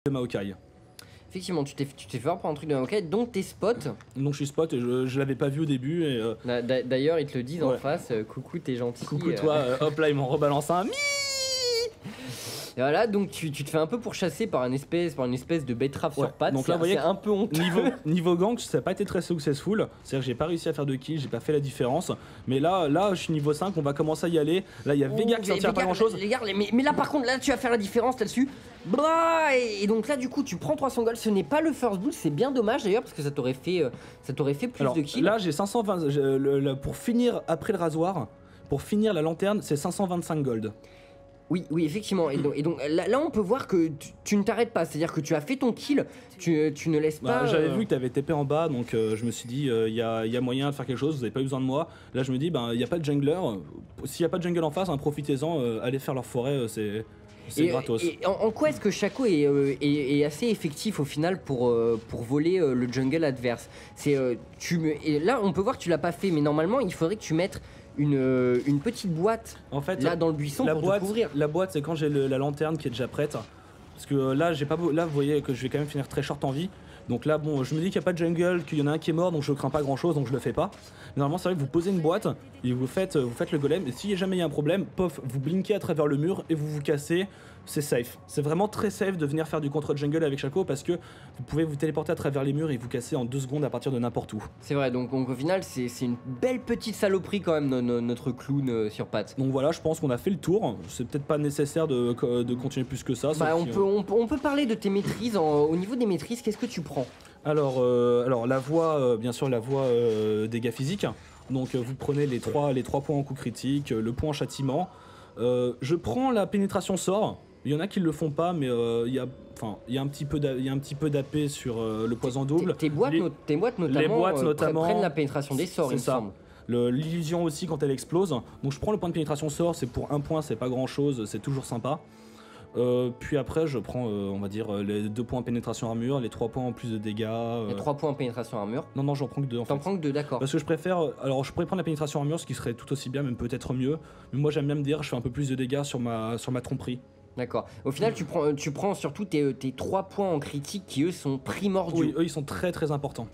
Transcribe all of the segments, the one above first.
de Maokai. Effectivement, tu t'es fait voir pour un truc de Maokai, donc t'es spot. Donc je suis spot et je l'avais pas vu au début. Et, D'ailleurs, ils te le disent en ouais. face, coucou, t'es gentil. Coucou toi, hop là, ils m'en rebalancent un. Et voilà, donc tu te fais un peu pourchasser par une espèce de betterave sur pattes. Donc là, vous voyez, c'est un peu honteux. Niveau gank, ça n'a pas été très successful. C'est-à-dire que j'ai pas réussi à faire de kills, j'ai pas fait la différence. Mais là, je suis niveau 5, on va commencer à y aller. Là, il y a Vega qui sortira pas grand chose. Mais là, par contre, là, tu vas faire la différence là-dessus. Et donc là, du coup, tu prends 300 gold. Ce n'est pas le first boot, c'est bien dommage d'ailleurs, parce que ça t'aurait fait plus de kills. Là, j'ai 520. Pour finir après le rasoir, pour finir la lanterne, c'est 525 gold. Oui, effectivement. Et donc là, on peut voir que tu ne t'arrêtes pas. C'est-à-dire que tu as fait ton kill, tu ne laisses pas. J'avais vu que tu avais TP en bas, donc je me suis dit, il y a moyen de faire quelque chose, vous n'avez pas eu besoin de moi. Là, je me dis, il n'y a pas de jungler. S'il n'y a pas de jungle en face, profitez-en, allez faire leur forêt, c'est gratos. Et en quoi est-ce que Shaco est assez effectif au final pour voler le jungle adverse? Et là, on peut voir que tu l'as pas fait, mais normalement, il faudrait que tu mettes une petite boîte en fait, là dans le buisson pour te couvrir. La boîte, c'est quand j'ai la lanterne qui est déjà prête. Parce que là, là, vous voyez que je vais quand même finir très short en vie. Donc là, bon, je me dis qu'il n'y a pas de jungle, qu'il y en a un qui est mort, donc je crains pas grand chose, donc je le fais pas. Mais normalement, c'est vrai que vous posez une boîte et vous faites le golem. Et si jamais il y a un problème, pof, vous blinkez à travers le mur et vous cassez. C'est safe. C'est vraiment très safe de venir faire du contre jungle avec Shaco parce que vous pouvez vous téléporter à travers les murs et vous casser en 2 secondes à partir de n'importe où. C'est vrai, donc au final, c'est une belle petite saloperie quand même, notre clown sur pattes. Donc voilà, je pense qu'on a fait le tour. C'est peut-être pas nécessaire de continuer plus que ça. On peut parler de tes maîtrises. Au niveau des maîtrises, qu'est-ce que tu prends? Alors la voie, bien sûr, la voie dégâts physiques. Donc vous prenez les 3 points en coup critique, le point en châtiment. Je prends la pénétration sort. Il y en a qui le font pas, mais il y a un petit peu d'AP sur le poison double. Tes boîtes notamment prennent la pénétration des sorts, il me semble. L'illusion aussi quand elle explose. Donc je prends le point de pénétration sort, c'est pour 1 point, c'est pas grand chose, c'est toujours sympa. Puis après je prends on va dire les 2 points en pénétration armure, les 3 points en plus de dégâts. Les 3 points en pénétration armure. Non, j'en prends que 2 en fait. T'en prends que 2, d'accord. Parce que je préfère. Alors je pourrais prendre la pénétration armure, ce qui serait tout aussi bien, même peut-être mieux. Mais moi j'aime bien me dire je fais un peu plus de dégâts sur ma tromperie. D'accord. Au final, tu prends surtout tes 3 points en critique qui eux sont primordiaux. Oui, eux ils sont très très importants.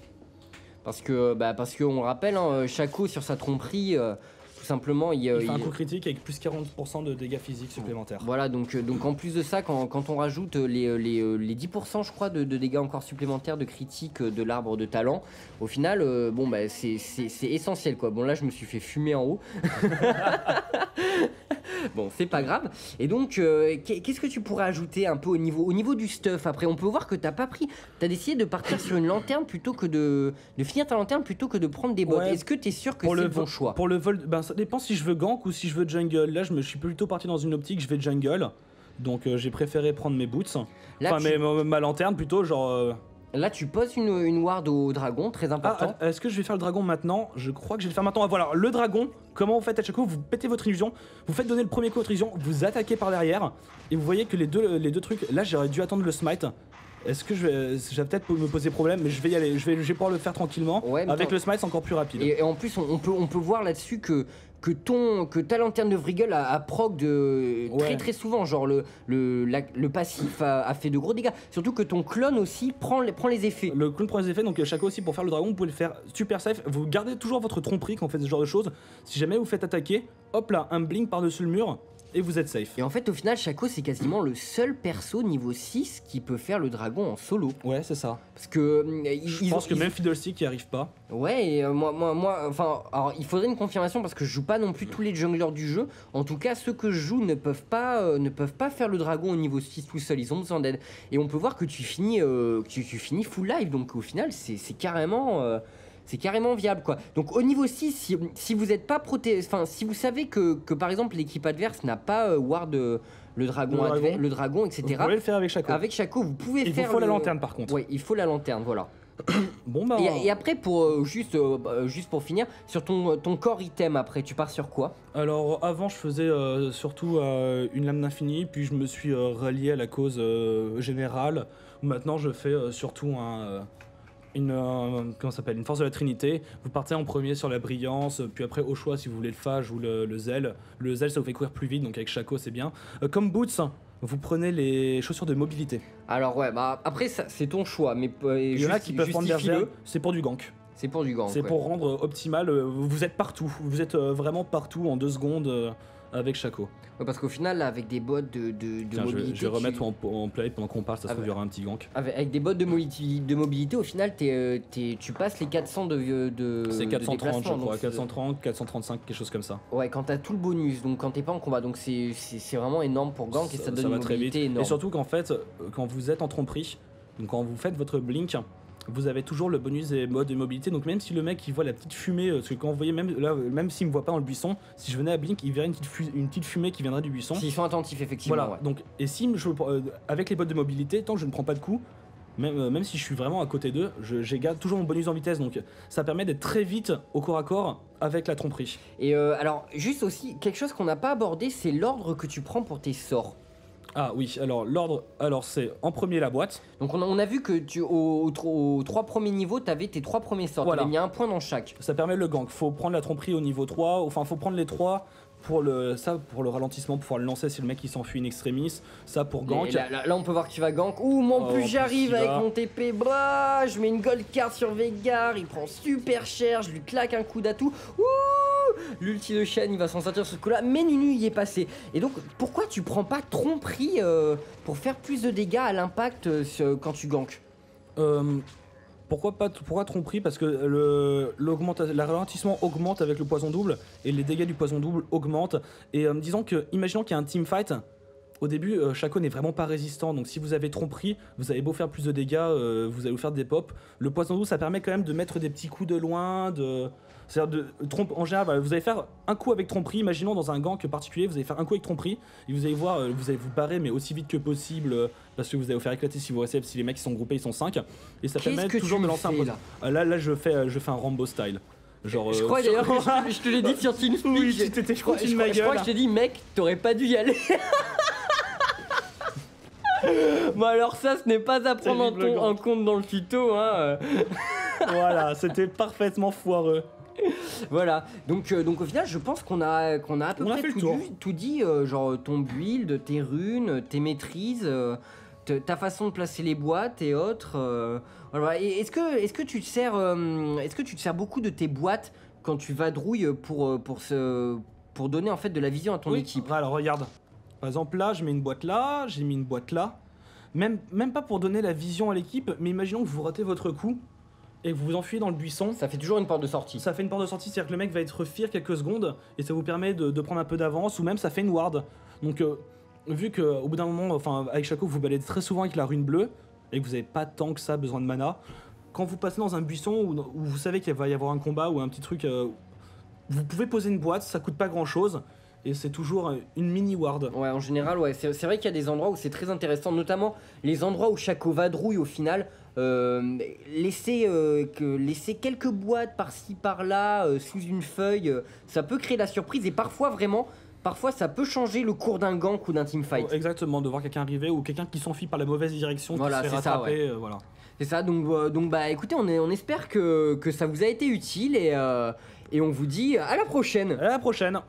Parce que on rappelle, Shaco sur sa tromperie, tout simplement, il fait un coup critique avec plus 40% de dégâts physiques supplémentaires. Voilà, donc en plus de ça, quand on rajoute les 10% je crois de dégâts encore supplémentaires de critique de l'arbre de talent, au final, c'est essentiel quoi. Bon là, je me suis fait fumer en haut. Bon, c'est pas grave. Et donc, qu'est-ce que tu pourrais ajouter un peu au niveau du stuff? Après, on peut voir que t'as décidé de partir sur une lanterne plutôt que de finir ta lanterne plutôt que de prendre des bots. Ouais. Est-ce que t'es sûr que c'est le bon choix? Pour le vol, ça dépend si je veux gank ou si je veux jungle. Là, je suis plutôt parti dans une optique, je vais jungle. Donc, j'ai préféré prendre mes boots. Là, ma lanterne plutôt, genre... Là, tu poses une ward au dragon, très important. Est-ce que je vais faire le dragon maintenant? Je crois que je vais le faire maintenant. Ah, voilà, le dragon, comment vous faites à chaque fois? Vous pétez votre illusion, vous faites donner le premier coup à votre illusion, vous attaquez par derrière, et vous voyez que les deux trucs... Là, j'aurais dû attendre le smite. Est-ce que je vais peut-être me poser problème, mais je vais y aller, je vais pouvoir le faire tranquillement. Ouais, avec le smite, c'est encore plus rapide. Et en plus, on peut voir là-dessus que ta lanterne de Vrigel a proc très souvent, genre le passif a fait de gros dégâts. Surtout que ton clone aussi prend les effets. Le clone prend les effets, donc Shaco aussi pour faire le dragon, vous pouvez le faire super safe. Vous gardez toujours votre tromperie quand vous faites ce genre de choses. Si jamais vous faites attaquer, hop là, un blink par-dessus le mur. Et vous êtes safe. Et en fait, au final, Shaco, c'est quasiment le seul perso niveau 6 qui peut faire le dragon en solo. Ouais, c'est ça. Parce que... je pense que même Fiddlestick n'y arrive pas. Ouais, et alors, il faudrait une confirmation parce que je joue pas non plus tous les junglers du jeu. En tout cas, ceux que je joue ne peuvent pas faire le dragon au niveau 6 tout seul. Ils ont besoin d'aide. Et on peut voir que tu finis full life. Donc au final, c'est carrément... c'est carrément viable quoi. Donc au niveau 6, si vous êtes pas protégé, enfin si vous savez que par exemple l'équipe adverse n'a pas ward le dragon, etc. Vous pouvez le faire avec Shaco. Avec Shaco, vous pouvez faire. Il faut la lanterne par contre. Ouais, il faut la lanterne, voilà. Bon bah. Et après pour juste pour finir, sur ton core item après, tu pars sur quoi? Alors avant je faisais surtout une lame d'infini, puis je me suis rallié à la cause générale. Maintenant je fais surtout comment ça s'appelle, une force de la Trinité. Vous partez en premier sur la brillance, puis après au choix si vous voulez le phage ou le zèle. Le zèle ça vous fait courir plus vite, donc avec Shaco c'est bien. Comme Boots, vous prenez les chaussures de mobilité. Alors ouais, bah après ça, c'est ton choix, mais Il y en a qui peuvent prendre berserk, c'est pour du gank. C'est pour du gank. C'est pour rendre optimal, vous êtes partout, vous êtes vraiment partout en 2 secondes avec Shaco. Ouais, parce qu'au final, là, avec des bottes de Tiens, mobilité. je vais remettre en play pendant qu'on parle, ça se trouve, il y ouais. aura un petit gank. Avec des bottes de mobilité, au final, tu passes les 400 C'est 430, je crois, donc 430, 435, quelque chose comme ça. ouais, quand t'as tout le bonus, donc quand t'es pas en combat, donc c'est vraiment énorme pour gank et ça donne une mobilité énorme. Et surtout qu'en fait, quand vous êtes en tromperie, donc quand vous faites votre blink, vous avez toujours le bonus des modes de mobilité, donc même si le mec il voit la petite fumée, parce que quand vous voyez même là, même s'il me voit pas dans le buisson, si je venais à blink, il verrait une petite fumée qui viendrait du buisson. S'ils sont attentifs, effectivement. Voilà, Ouais. donc et si avec les bottes de mobilité, tant que je ne prends pas de coups, même si je suis vraiment à côté d'eux, j'ai garde toujours mon bonus en vitesse, donc ça permet d'être très vite au corps à corps avec la tromperie. Et alors, juste aussi, quelque chose qu'on n'a pas abordé, c'est l'ordre que tu prends pour tes sorts. Ah oui, alors l'ordre, c'est en premier la boîte. Donc on a vu que aux 3 premiers niveaux, t'avais tes 3 premiers sorts. Voilà. T'avais mis un point dans chaque. Ça permet le gank. Faut prendre la tromperie au niveau 3, enfin faut prendre les 3 pour le ralentissement, pour pouvoir le lancer si le mec il s'enfuit in extremis. Ça pour gank. Là, on peut voir que tu vas gank. Ouh, moi en plus en j'arrive plus, il avec va. mon TP. Bah, je mets une gold card sur Veigar, il prend super cher, je lui claque un coup d'atout. Ouh, l'ulti de Shen, il va s'en sortir ce coup-là. Mais Nunu y est passé. Et donc, pourquoi tu prends pas tromperie pour faire plus de dégâts à l'impact quand tu gank? Pourquoi tromperie? Parce que le ralentissement augmente avec le poison double et les dégâts du poison double augmentent. Et imaginons qu'il y a un teamfight. Au début, Shaco n'est vraiment pas résistant, donc si vous avez tromperie, vous avez beau faire plus de dégâts, vous allez vous faire des pops. Le poison double, ça permet quand même de mettre des petits coups de loin, c'est-à-dire en général, voilà, vous allez faire un coup avec tromperie, imaginons dans un gank particulier, vous allez faire un coup avec tromperie, et vous allez voir, vous allez vous barrer, mais aussi vite que possible, parce que vous allez vous faire éclater si vous restez, si les mecs qui sont groupés, ils sont 5, et ça permet toujours de lancer un poison. Là, je fais un Rambo style. Genre, je crois d'ailleurs que je te l'ai dit sur TeamSpeak. Oui, je crois que je t'ai dit, mec, t'aurais pas dû y aller. Bon alors ça, ce n'est pas à prendre en compte dans le tuto, hein. Voilà, c'était parfaitement foireux. Voilà, donc au final, je pense qu'on a à peu près tout dit, genre ton build, tes runes, tes maîtrises, ta façon de placer les boîtes et autres. Voilà. Et est-ce que tu te sers beaucoup de tes boîtes quand tu vadrouilles pour donner en fait de la vision à ton équipe? Alors regarde. Par exemple, là, je mets une boîte là, j'ai mis une boîte là. Même pas pour donner la vision à l'équipe, mais imaginons que vous ratez votre coup et que vous vous enfuyez dans le buisson. Ça fait toujours une porte de sortie. Ça fait une porte de sortie, c'est-à-dire que le mec va être fear quelques secondes et ça vous permet de prendre un peu d'avance, ou même ça fait une ward. Donc, vu qu'au bout d'un moment, enfin, avec Shaco, vous baladez très souvent avec la rune bleue et que vous n'avez pas tant que ça besoin de mana, quand vous passez dans un buisson où vous savez qu'il va y avoir un combat ou un petit truc, vous pouvez poser une boîte, ça coûte pas grand-chose. Et c'est toujours une mini ward. Ouais, en général, ouais. C'est vrai qu'il y a des endroits où c'est très intéressant, notamment les endroits où Shaco vadrouille au final. Laisser quelques boîtes par-ci par-là sous une feuille, ça peut créer la surprise et parfois ça peut changer le cours d'un gank ou d'un teamfight. Exactement, de voir quelqu'un arriver ou quelqu'un qui s'enfuit par la mauvaise direction, voilà, qui se fait rattraper. Ça, ouais. Voilà. C'est ça, donc bah écoutez, on espère que ça vous a été utile et on vous dit à la prochaine. À la prochaine.